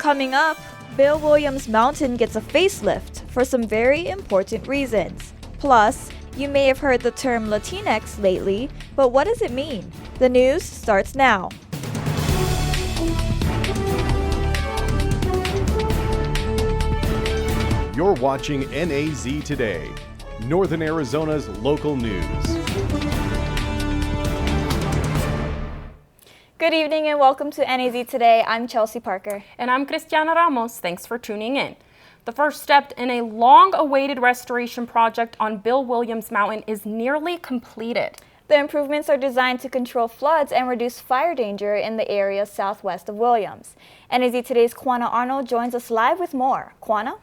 Coming up, Bill Williams Mountain gets a facelift for some very important reasons. Plus, you may have heard the term Latinx lately, but what does it mean? The news starts now. You're watching NAZ Today, Northern Arizona's local news. Good evening and welcome to NAZ Today. I'm Chelsea Parker. And I'm Cristiana Ramos. Thanks for tuning in. The first step in a long-awaited restoration project on Bill Williams Mountain is nearly completed. The improvements are designed to control floods and reduce fire danger in the area southwest of Williams. NAZ Today's Quanah Arnold joins us live with more. Quanah?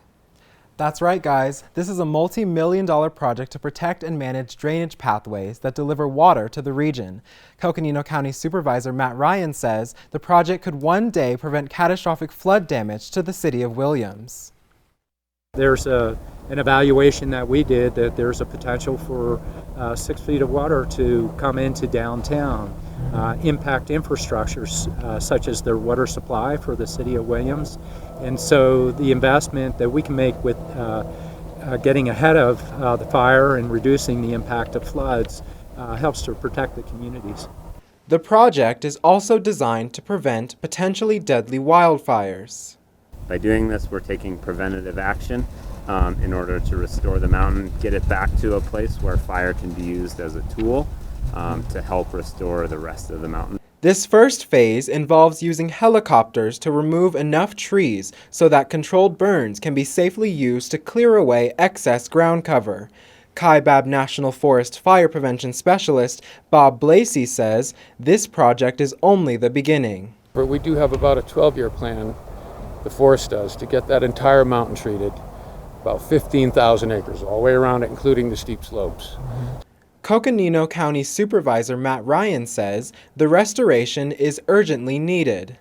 That's right, guys. This is a multi-million-dollar project to protect and manage drainage pathways that deliver water to the region. Coconino County Supervisor Matt Ryan says the project could one day prevent catastrophic flood damage to the city of Williams. There's an evaluation that we did that there's a potential for 6 feet of water to come into downtown, impact infrastructures such as the water supply for the city of Williams. And so the investment that we can make with getting ahead of the fire and reducing the impact of floods helps to protect the communities. The project is also designed to prevent potentially deadly wildfires. By doing this, we're taking preventative action in order to restore the mountain, get it back to a place where fire can be used as a tool to help restore the rest of the mountain. This first phase involves using helicopters to remove enough trees so that controlled burns can be safely used to clear away excess ground cover. Kaibab National Forest Fire Prevention Specialist Bob Blasey says this project is only the beginning. But we do have about a 12-year plan, the forest does, to get that entire mountain treated, about 15,000 acres all the way around it, including the steep slopes. Coconino County Supervisor Matt Ryan says the restoration is urgently needed.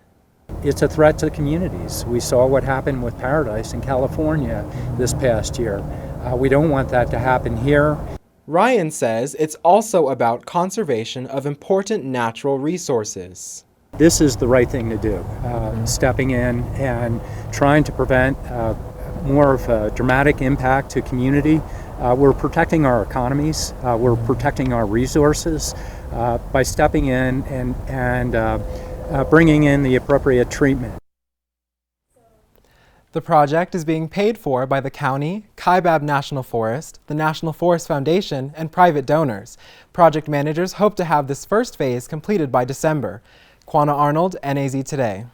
It's a threat to communities. We saw what happened with Paradise in California this past year. We don't want that to happen here. Ryan says it's also about conservation of important natural resources. This is the right thing to do, stepping in and trying to prevent more of a dramatic impact to community. We're protecting our economies, we're protecting our resources by stepping in and bringing in the appropriate treatment. The project is being paid for by the county, Kaibab National Forest, the National Forest Foundation, and private donors. Project managers hope to have this first phase completed by December. Quanah Arnold, NAZ Today.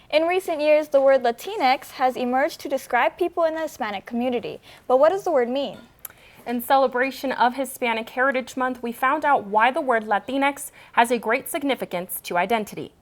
In recent years, the word Latinx has emerged to describe people in the Hispanic community. But what does the word mean? In celebration of Hispanic Heritage Month, we found out why the word Latinx has a great significance to identity.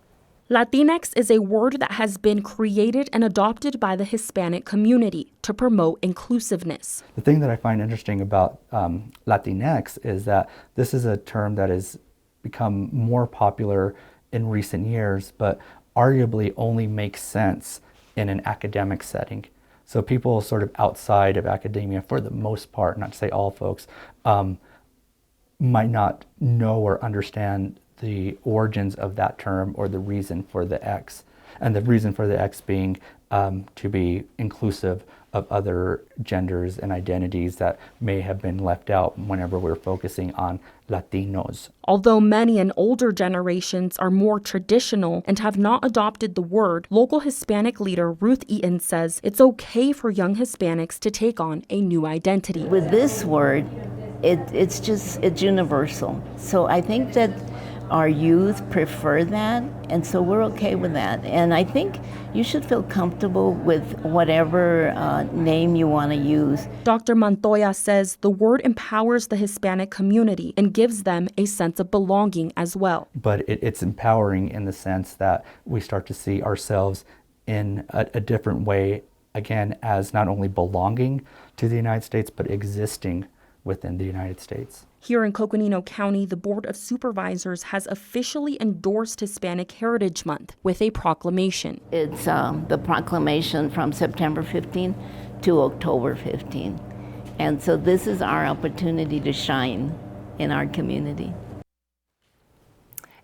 Latinx is a word that has been created and adopted by the Hispanic community to promote inclusiveness. The thing that I find interesting about Latinx is that this is a term that has become more popular in recent years, but arguably only makes sense in an academic setting. So people sort of outside of academia, for the most part, not to say all folks, might not know or understand the origins of that term or the reason for the X. And the reason for the X being to be inclusive of other genders and identities that may have been left out whenever we're focusing on Latinos. Although many in older generations are more traditional and have not adopted the word, local Hispanic leader Ruth Eaton says it's okay for young Hispanics to take on a new identity. With this word, it's universal. So I think that our youth prefer that, and so we're okay with that. And I think you should feel comfortable with whatever name you want to use. Dr. Montoya says the word empowers the Hispanic community and gives them a sense of belonging as well. But it's empowering in the sense that we start to see ourselves in a different way, again, as not only belonging to the United States, but existing within the United States. Here in Coconino County, the Board of Supervisors has officially endorsed Hispanic Heritage Month with a proclamation. It's the proclamation from September 15 to October 15. And so this is our opportunity to shine in our community.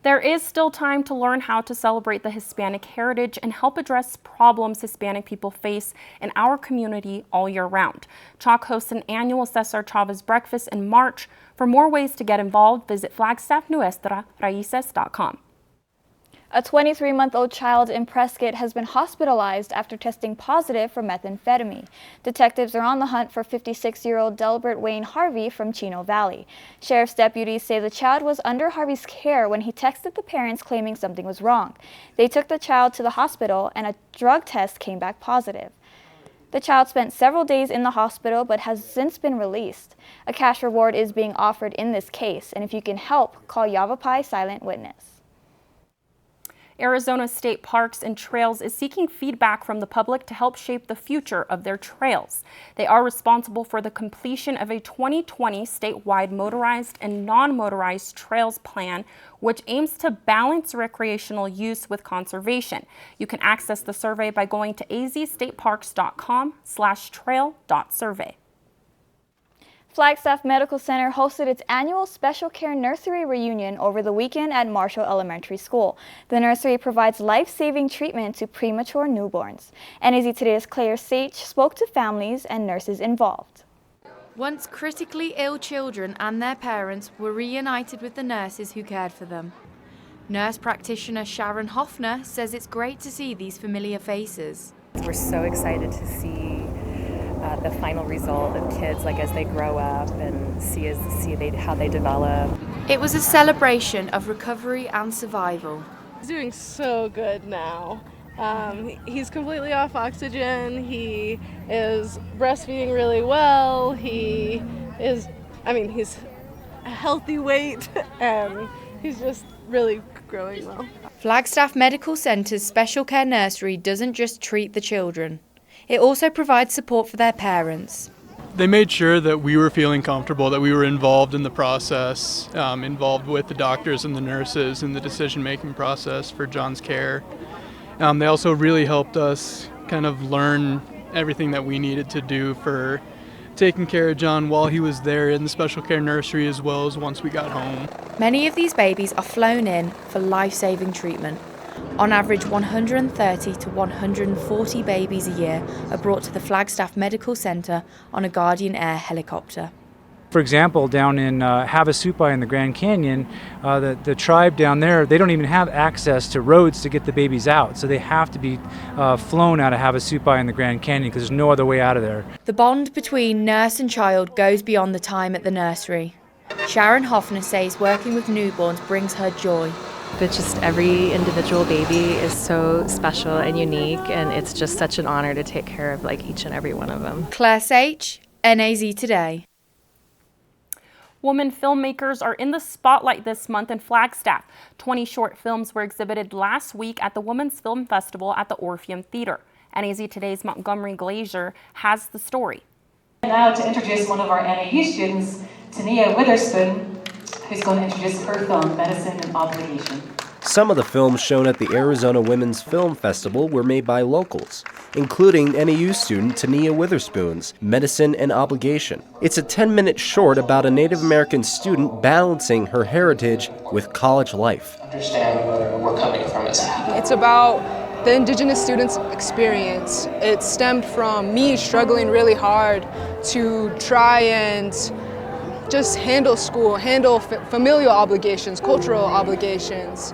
There is still time to learn how to celebrate the Hispanic heritage and help address problems Hispanic people face in our community all year round. Chalk hosts an annual Cesar Chavez breakfast in March. For more ways to get involved, visit flagstaffnuestraraices.com. A 23-month-old child in Prescott has been hospitalized after testing positive for methamphetamine. Detectives are on the hunt for 56-year-old Delbert Wayne Harvey from Chino Valley. Sheriff's deputies say the child was under Harvey's care when he texted the parents claiming something was wrong. They took the child to the hospital and a drug test came back positive. The child spent several days in the hospital but has since been released. A cash reward is being offered in this case, and if you can help, call Yavapai Silent Witness. Arizona State Parks and Trails is seeking feedback from the public to help shape the future of their trails. They are responsible for the completion of a 2020 statewide motorized and non-motorized trails plan, which aims to balance recreational use with conservation. You can access the survey by going to azstateparks.com/trail.survey. Flagstaff Medical Center hosted its annual Special Care Nursery reunion over the weekend at Marshall Elementary School. The nursery provides life-saving treatment to premature newborns. NAZ Today's Claire Sage spoke to families and nurses involved. Once critically ill children and their parents were reunited with the nurses who cared for them. Nurse practitioner Sharon Hoffner says it's great to see these familiar faces. We're so excited to see the final result of kids, like as they grow up and see how they develop. It was a celebration of recovery and survival. He's doing so good now. He's completely off oxygen. He is breastfeeding really well. He's a healthy weight and he's just really growing well. Flagstaff Medical Center's Special Care Nursery doesn't just treat the children. It also provides support for their parents. They made sure that we were feeling comfortable, that we were involved in the process, involved with the doctors and the nurses in the decision-making process for John's care. They also really helped us kind of learn everything that we needed to do for taking care of John while he was there in the special care nursery, as well as once we got home. Many of these babies are flown in for life-saving treatment. On average, 130 to 140 babies a year are brought to the Flagstaff Medical Center on a Guardian Air helicopter. For example, down in Havasupai in the Grand Canyon, the tribe down there, they don't even have access to roads to get the babies out. So they have to be flown out of Havasupai in the Grand Canyon because there's no other way out of there. The bond between nurse and child goes beyond the time at the nursery. Sharon Hoffner says working with newborns brings her joy. But just every individual baby is so special and unique, and it's just such an honor to take care of each and every one of them. Claire Sage, NAZ Today. Women filmmakers are in the spotlight this month in Flagstaff. 20 short films were exhibited last week at the Women's Film Festival at the Orpheum Theater. NAZ Today's Montgomery Glazier has the story. Now to introduce one of our NAU students, Tania Witherspoon, who's going to introduce her film, Medicine and Obligation. Some of the films shown at the Arizona Women's Film Festival were made by locals, including NAU student Tania Witherspoon's Medicine and Obligation. It's a 10-minute short about a Native American student balancing her heritage with college life. Understand where we're coming from as a people. It's about the Indigenous students' experience. It stemmed from me struggling really hard to try and just handle school, handle familial obligations, cultural obligations.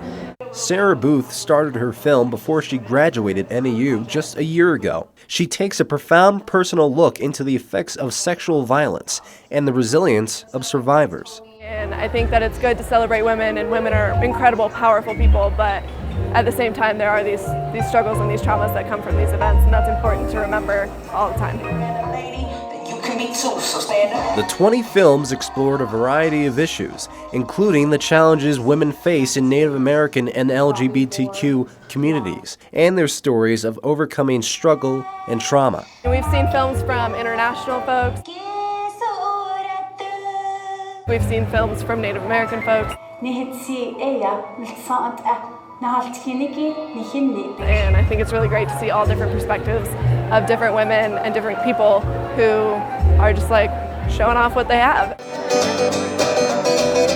Sarah Booth started her film before she graduated NAU just a year ago. She takes a profound personal look into the effects of sexual violence and the resilience of survivors. And I think that it's good to celebrate women, and women are incredible, powerful people, but at the same time there are these struggles and these traumas that come from these events, and that's important to remember all the time. The 20 films explored a variety of issues, including the challenges women face in Native American and LGBTQ communities, and their stories of overcoming struggle and trauma. And we've seen films from international folks. We've seen films from Native American folks. And I think it's really great to see all different perspectives of different women and different people who are just showing off what they have.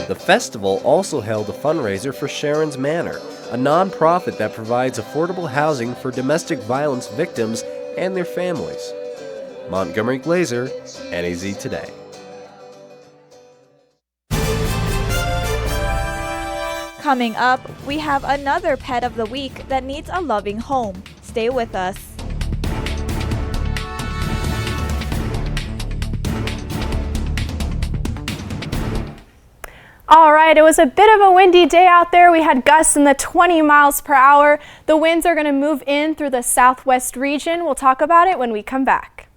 The festival also held a fundraiser for Sharon's Manor, a nonprofit that provides affordable housing for domestic violence victims and their families. Montgomery Glazer, NAZ Today. Coming up, we have another pet of the week that needs a loving home. Stay with us. All right, it was a bit of a windy day out there. We had gusts in the 20 miles per hour. The winds are going to move in through the southwest region. We'll talk about it when we come back.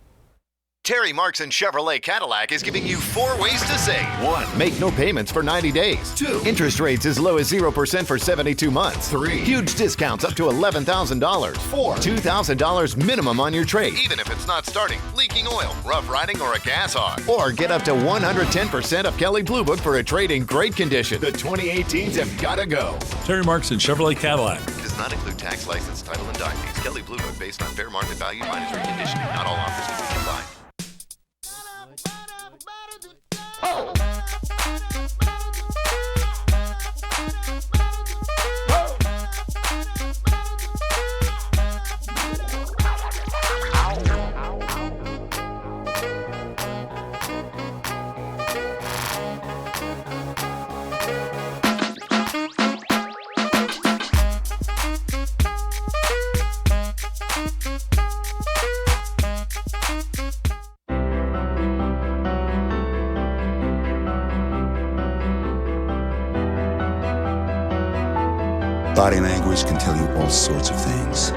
Terry Markson Chevrolet Cadillac is giving you 4 ways to save. 1. Make no payments for 90 days. 2. Interest rates as low as 0% for 72 months. 3. Huge discounts up to $11,000. 4. $2,000 minimum on your trade, even if it's not starting, leaking oil, rough riding, or a gas hog. Or get up to 110% of Kelley Blue Book for a trade in great condition. The 2018s have got to go. Terry Markson Chevrolet Cadillac. Does not include tax, license, title, and dock fees. Kelley Blue Book based on fair market value minus reconditioning. Not all offers can be combined. Body language can tell you all sorts of things.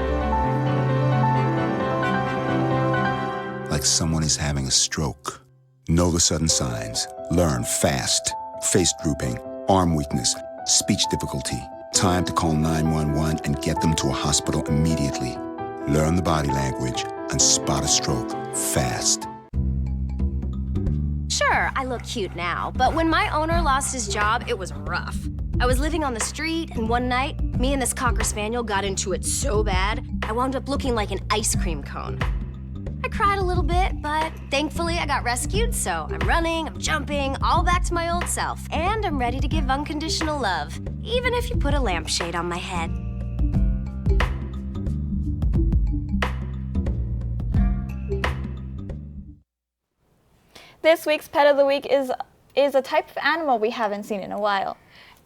Like someone is having a stroke. Know the sudden signs. Learn fast. Face drooping, arm weakness, speech difficulty. Time to call 911 and get them to a hospital immediately. Learn the body language and spot a stroke fast. Sure, I look cute now, but when my owner lost his job, it was rough. I was living on the street, and one night, me and this Cocker Spaniel got into it so bad, I wound up looking like an ice cream cone. I cried a little bit, but thankfully I got rescued, so I'm running, I'm jumping, all back to my old self, and I'm ready to give unconditional love, even if you put a lampshade on my head. This week's Pet of the Week is a type of animal we haven't seen in a while.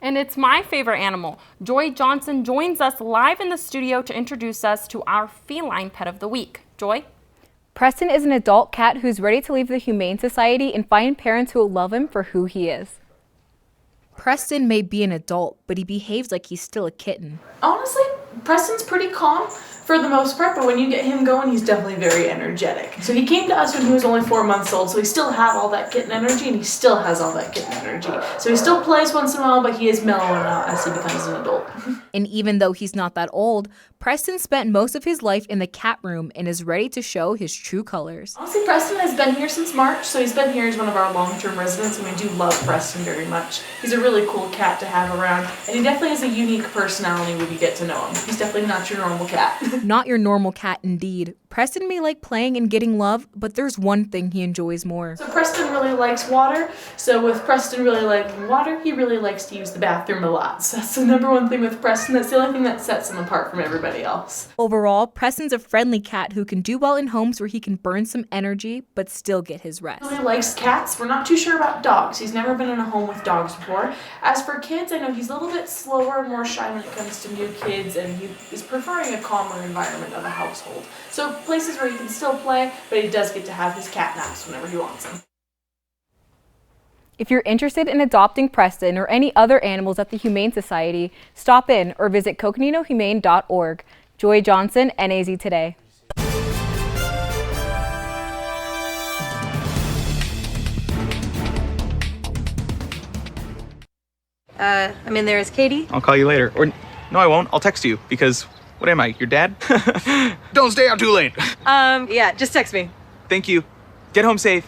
And it's my favorite animal. Joy Johnson joins us live in the studio to introduce us to our feline pet of the week. Joy? Preston is an adult cat who's ready to leave the Humane Society and find parents who will love him for who he is. Preston may be an adult, but he behaves like he's still a kitten. Honestly, Preston's pretty calm for the most part, but when you get him going, he's definitely very energetic. So he came to us when he was only 4 months old, so he still had all that kitten energy, and he still has all that kitten energy. So he still plays once in a while, but he is mellowing out as he becomes an adult. And even though he's not that old, Preston spent most of his life in the cat room and is ready to show his true colors. Honestly, Preston has been here since March, so he's been here as one of our long-term residents, and we do love Preston very much. He's a really cool cat to have around, and he definitely has a unique personality when you get to know him. He's definitely not your normal cat. Not your normal cat, indeed. Preston may like playing and getting love, but there's one thing he enjoys more. So Preston really likes water, so with Preston really liking water, he really likes to use the bathroom a lot. So that's the number one thing with Preston. That's the only thing that sets him apart from everybody else. Overall, Preston's a friendly cat who can do well in homes where he can burn some energy, but still get his rest. He really likes cats. We're not too sure about dogs. He's never been in a home with dogs before. As for kids, I know he's a little bit slower and more shy when it comes to new kids, and he is preferring a calmer environment of a household. So places where he can still play, but he does get to have his cat naps whenever he wants them. If you're interested in adopting Preston or any other animals at the Humane Society, stop in or visit coconinohumane.org. Joy Johnson, NAZ Today. I'm in there as Katie. I'll call you later. Or, no, I won't. I'll text you because, what am I, your dad? Don't stay out too late. Yeah, just text me. Thank you. Get home safe.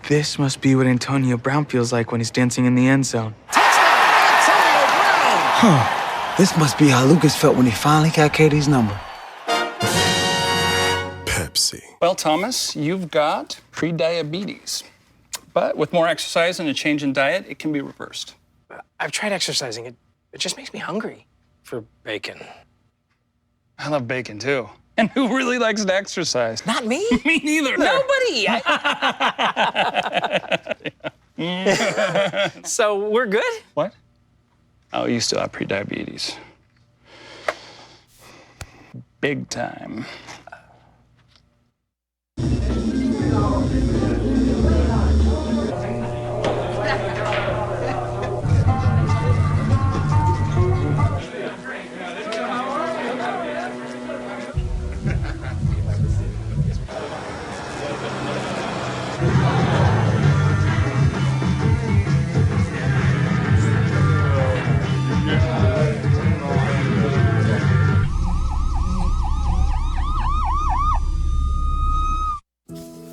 This must be what Antonio Brown feels like when he's dancing in the end zone. Huh. This must be how Lucas felt when he finally got Katie's number. Pepsi. Well, Thomas, you've got prediabetes. But with more exercise and a change in diet, it can be reversed. I've tried exercising. It just makes me hungry for bacon. I love bacon, too. And who really likes to exercise? Not me. Me neither. Nobody. So we're good? What? Oh, you still have prediabetes. Big time.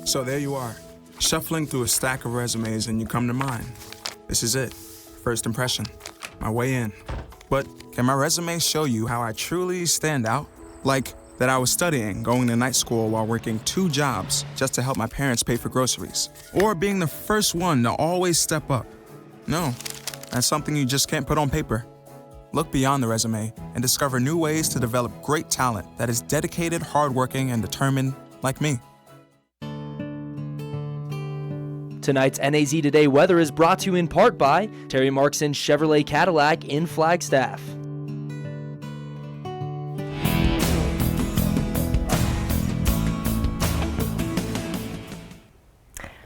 So there you are, shuffling through a stack of resumes and you come to mine. This is it, first impression, my way in. But can my resume show you how I truly stand out? Like that I was studying, going to night school while working 2 jobs just to help my parents pay for groceries. Or being the first one to always step up. No, that's something you just can't put on paper. Look beyond the resume and discover new ways to develop great talent that is dedicated, hardworking, and determined like me. Tonight's NAZ Today weather is brought to you in part by Terry Markson Chevrolet Cadillac in Flagstaff.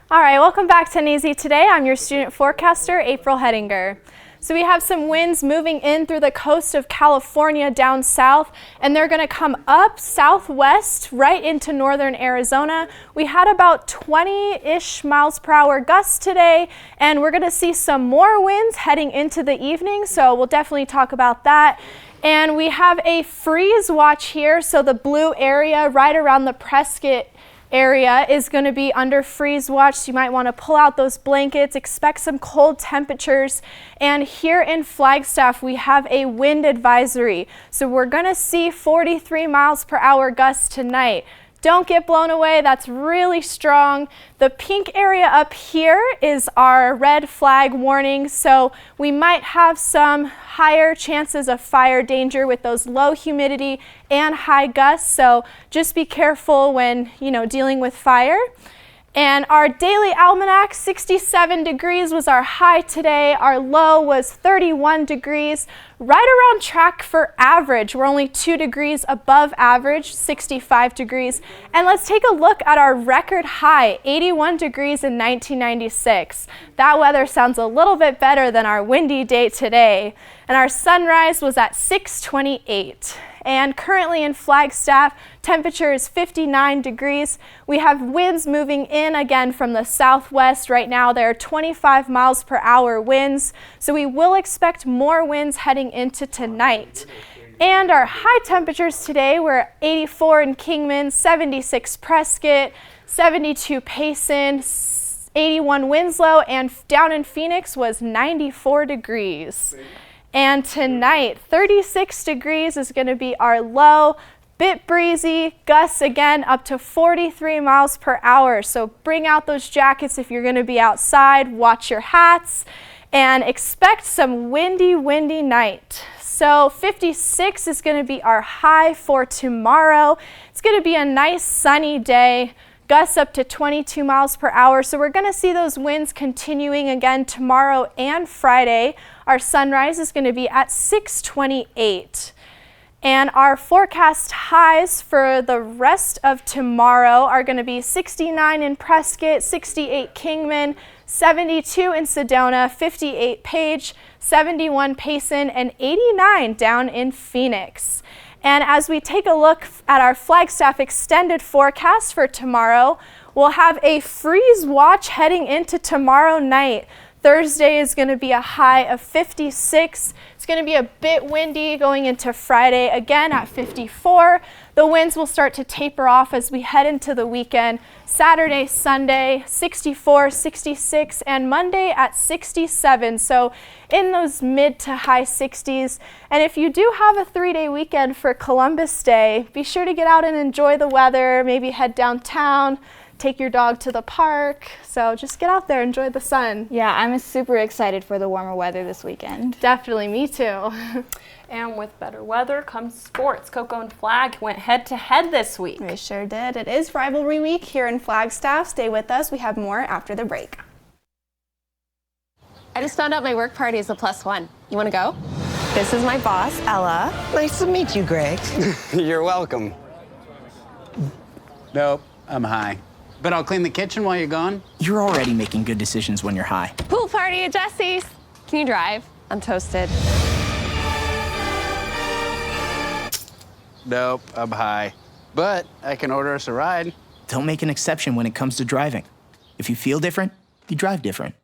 All right, welcome back to NAZ Today. I'm your student forecaster, April Hettinger. So we have some winds moving in through the coast of California down south, and they're going to come up southwest right into northern Arizona. We had about 20-ish miles per hour gusts today, and we're going to see some more winds heading into the evening, so we'll definitely talk about that. And we have a freeze watch here, so the blue area right around the Prescott area is going to be under freeze watch, so you might want to pull out those blankets, expect some cold temperatures. And here in Flagstaff we have a wind advisory, so we're going to see 43 miles per hour gusts tonight. Don't get blown away, that's really strong. The pink area up here is our red flag warning, so we might have some higher chances of fire danger with those low humidity and high gusts, so just be careful when, dealing with fire. And our daily almanac, 67 degrees was our high today. Our low was 31 degrees, right around track for average. We're only 2 degrees above average, 65 degrees. And let's take a look at our record high, 81 degrees in 1996. That weather sounds a little bit better than our windy day today. And our sunrise was at 6:28. And currently in Flagstaff, temperature is 59 degrees. We have winds moving in again from the southwest. Right now there are 25 miles per hour winds, so we will expect more winds heading into tonight. And our high temperatures today were 84 in Kingman, 76 Prescott, 72 Payson, 81 Winslow, and down in Phoenix was 94 degrees. And tonight, 36 degrees is going to be our low, bit breezy, gusts again up to 43 miles per hour. So bring out those jackets if you're going to be outside, watch your hats, and expect some windy night. So 56 is going to be our high for tomorrow. It's going to be a nice sunny day. Gusts up to 22 miles per hour. So we're going to see those winds continuing again tomorrow and Friday. Our sunrise is going to be at 6:28. And our forecast highs for the rest of tomorrow are going to be 69 in Prescott, 68 Kingman, 72 in Sedona, 58 Page, 71 Payson, and 89 down in Phoenix. And as we take a look at our Flagstaff extended forecast for tomorrow, we'll have a freeze watch heading into tomorrow night. Thursday is going to be a high of 56. It's going to be a bit windy going into Friday, again at 54. The winds will start to taper off as we head into the weekend. Saturday, Sunday, 64, 66, and Monday at 67. So in those mid to high 60s. And if you do have a 3-day weekend for Columbus Day, be sure to get out and enjoy the weather, maybe head downtown, take your dog to the park. So just get out there, enjoy the sun. Yeah, I'm super excited for the warmer weather this weekend. Definitely, me too. And with better weather comes sports. Coco and Flag went head-to-head this week. We sure did. It is rivalry week here in Flagstaff. Stay with us. We have more after the break. I just found out my work party is a +1. You want to go? This is my boss, Ella. Nice to meet you, Greg. You're welcome. Nope, I'm high. But I'll clean the kitchen while you're gone. You're already making good decisions when you're high. Pool party at Jesse's. Can you drive? I'm toasted. Nope, I'm high. But I can order us a ride. Don't make an exception when it comes to driving. If you feel different, you drive different.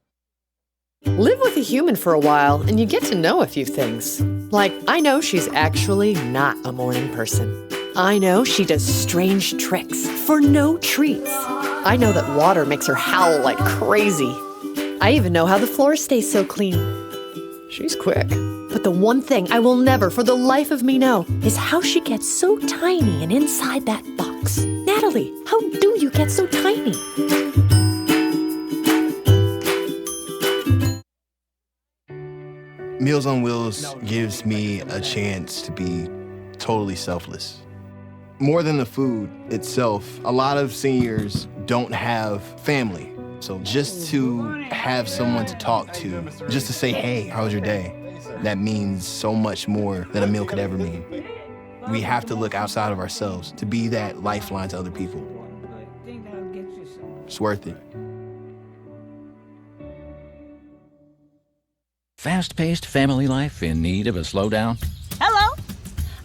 Live with a human for a while and you get to know a few things. Like, I know she's actually not a morning person. I know she does strange tricks for no treats. I know that water makes her howl like crazy. I even know how the floor stays so clean. She's quick. But the one thing I will never for the life of me know is how she gets so tiny and inside that box. Natalie, how do you get so tiny? Meals on Wheels gives me a chance to be totally selfless. More than the food itself, a lot of seniors don't have family. So just to have someone to talk to, just to say, hey, how was your day? That means so much more than a meal could ever mean. We have to look outside of ourselves to be that lifeline to other people. It's worth it. Fast-paced family life in need of a slowdown? Hello,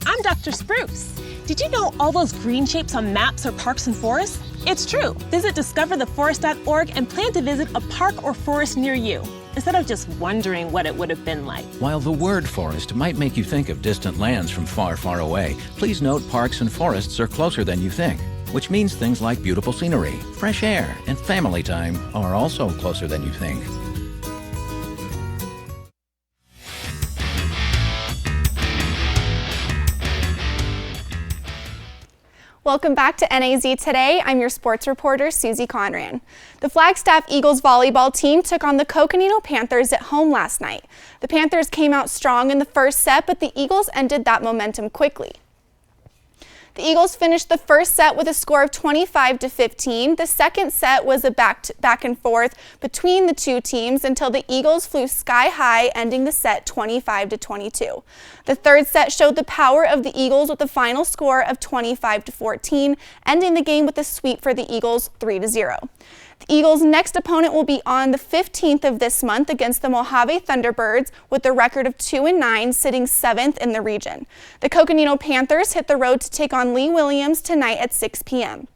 I'm Dr. Spruce. Did you know all those green shapes on maps are parks and forests? It's true. Visit discovertheforest.org and plan to visit a park or forest near you, instead of just wondering what it would have been like. While the word forest might make you think of distant lands from far, far away, please note parks and forests are closer than you think, which means things like beautiful scenery, fresh air, and family time are also closer than you think. Welcome back to NAZ Today. I'm your sports reporter, Susie Conran. The Flagstaff Eagles volleyball team took on the Coconino Panthers at home last night. The Panthers came out strong in the first set, but the Eagles ended that momentum quickly. The Eagles finished the first set with a score of 25-15. The second set was a back and forth between the two teams until the Eagles flew sky high, ending the set 25-22. The third set showed the power of the Eagles with a final score of 25-14, ending the game with a sweep for the Eagles 3-0. The Eagles' next opponent will be on the 15th of this month against the Mojave Thunderbirds with a record of 2-9, sitting 7th in the region. The Coconino Panthers hit the road to take on Lee Williams tonight at 6 p.m.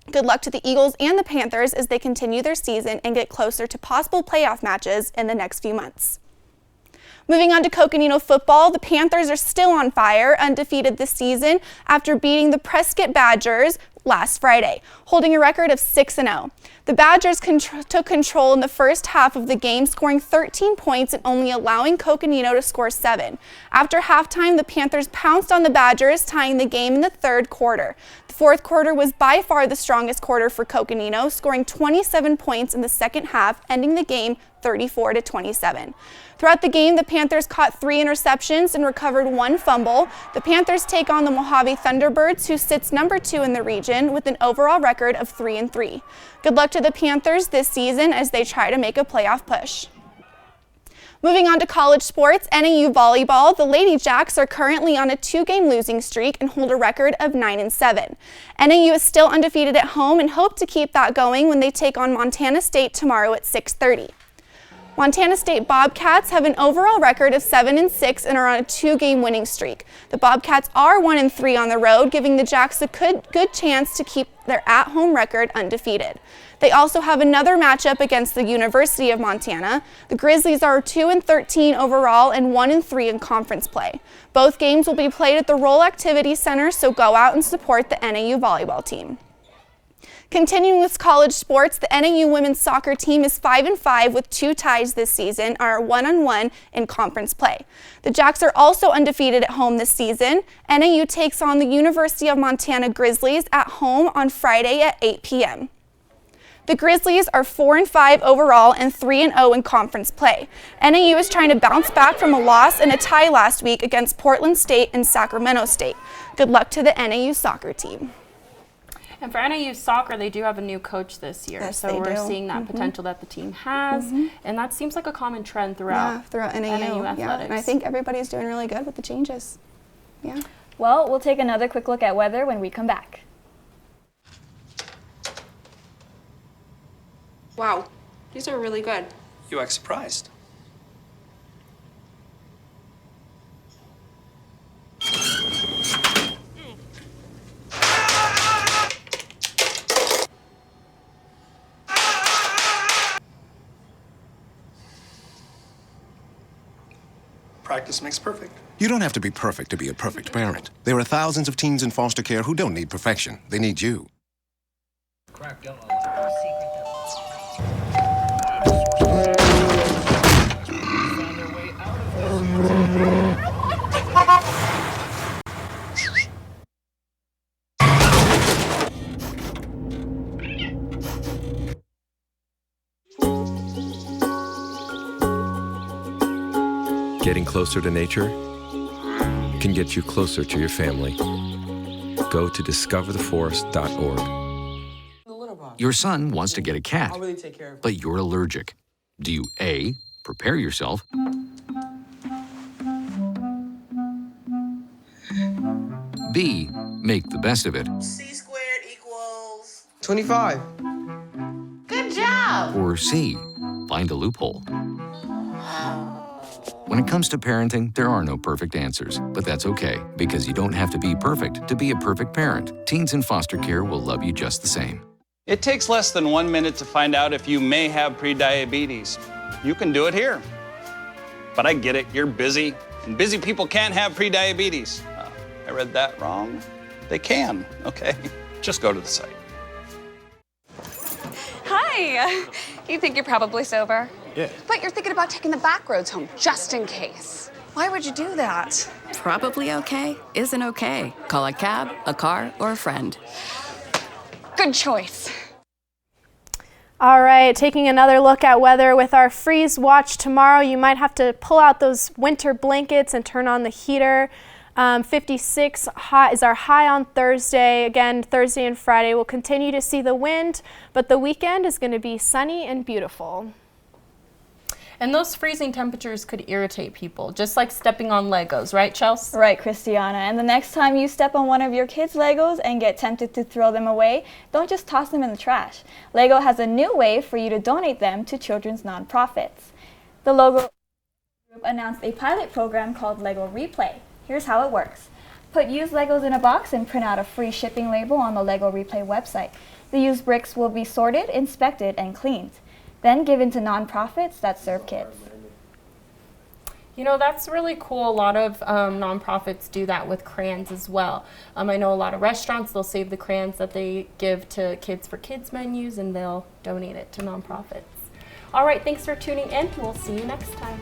Good luck to the Eagles and the Panthers as they continue their season and get closer to possible playoff matches in the next few months. Moving on to Coconino football, the Panthers are still on fire, undefeated this season after beating the Prescott Badgers last Friday, holding a record of 6-0. The Badgers took control in the first half of the game, scoring 13 points and only allowing Coconino to score 7. After halftime, the Panthers pounced on the Badgers, tying the game in the third quarter. The fourth quarter was by far the strongest quarter for Coconino, scoring 27 points in the second half, ending the game 34-27. Throughout the game, the Panthers caught 3 interceptions and recovered 1 fumble. The Panthers take on the Mojave Thunderbirds, who sits number 2 in the region with an overall record of 3-3. Good luck to the Panthers this season as they try to make a playoff push. Moving on to college sports, NAU volleyball, the Lady Jacks are currently on a 2-game losing streak and hold a record of 9-7. NAU is still undefeated at home and hope to keep that going when they take on Montana State tomorrow at 6:30. Montana State Bobcats have an overall record of 7-6 and are on a 2-game winning streak. The Bobcats are 1-3 on the road, giving the Jacks a good chance to keep their at-home record undefeated. They also have another matchup against the University of Montana. The Grizzlies are 2-13 overall and 1-3 in conference play. Both games will be played at the Roll Activity Center, so go out and support the NAU volleyball team. Continuing with college sports, the NAU women's soccer team is 5-5 with 2 ties this season and are 1-1 in conference play. The Jacks are also undefeated at home this season. NAU takes on the University of Montana Grizzlies at home on Friday at 8 p.m. The Grizzlies are 4-5 overall and 3-0 in conference play. NAU is trying to bounce back from a loss and a tie last week against Portland State and Sacramento State. Good luck to the NAU soccer team. And for NAU soccer, they do have a new coach this year. Yes, so we're seeing that potential that the team has. And that seems like a common trend throughout NAU athletics. Yeah, and I think everybody's doing really good with the changes. Yeah. Well, we'll take another quick look at weather when we come back. Wow, these are really good. You act surprised. Practice makes perfect. You don't have to be perfect to be a perfect parent. There are thousands of teens in foster care who don't need perfection. They need you. Getting closer to nature can get you closer to your family. Go to discovertheforest.org. Your son wants to get a cat, but you're allergic. Do you A, prepare yourself, B, make the best of it, C²=25. Good job! Or C, find a loophole? When it comes to parenting, there are no perfect answers, but that's okay, because you don't have to be perfect to be a perfect parent. Teens in foster care will love you just the same. It takes less than 1 minute to find out if you may have prediabetes. You can do it here. But I get it, you're busy, and busy people can't have prediabetes. I read that wrong. They can, okay? Just go to the site. Hi. You think you're probably sober? Yeah. But you're thinking about taking the back roads home, just in case. Why would you do that? Probably okay isn't okay. Call a cab, a car, or a friend. Good choice. All right, taking another look at weather with our freeze watch tomorrow. You might have to pull out those winter blankets and turn on the heater. 56 is our high on Thursday. Again, Thursday and Friday we'll continue to see the wind, but the weekend is going to be sunny and beautiful. And those freezing temperatures could irritate people, just like stepping on Legos, right, Chelsea? Right, Christiana. And the next time you step on one of your kids' Legos and get tempted to throw them away, don't just toss them in the trash. Lego has a new way for you to donate them to children's nonprofits. The Lego Group announced a pilot program called Lego Replay. Here's how it works. Put used Legos in a box and print out a free shipping label on the Lego Replay website. The used bricks will be sorted, inspected, and cleaned, then given to nonprofits that serve kids. You know, that's really cool. A lot of nonprofits do that with crayons as well. I know a lot of restaurants, they'll save the crayons that they give to Kids for Kids menus and they'll donate it to nonprofits. All right, thanks for tuning in. We'll see you next time.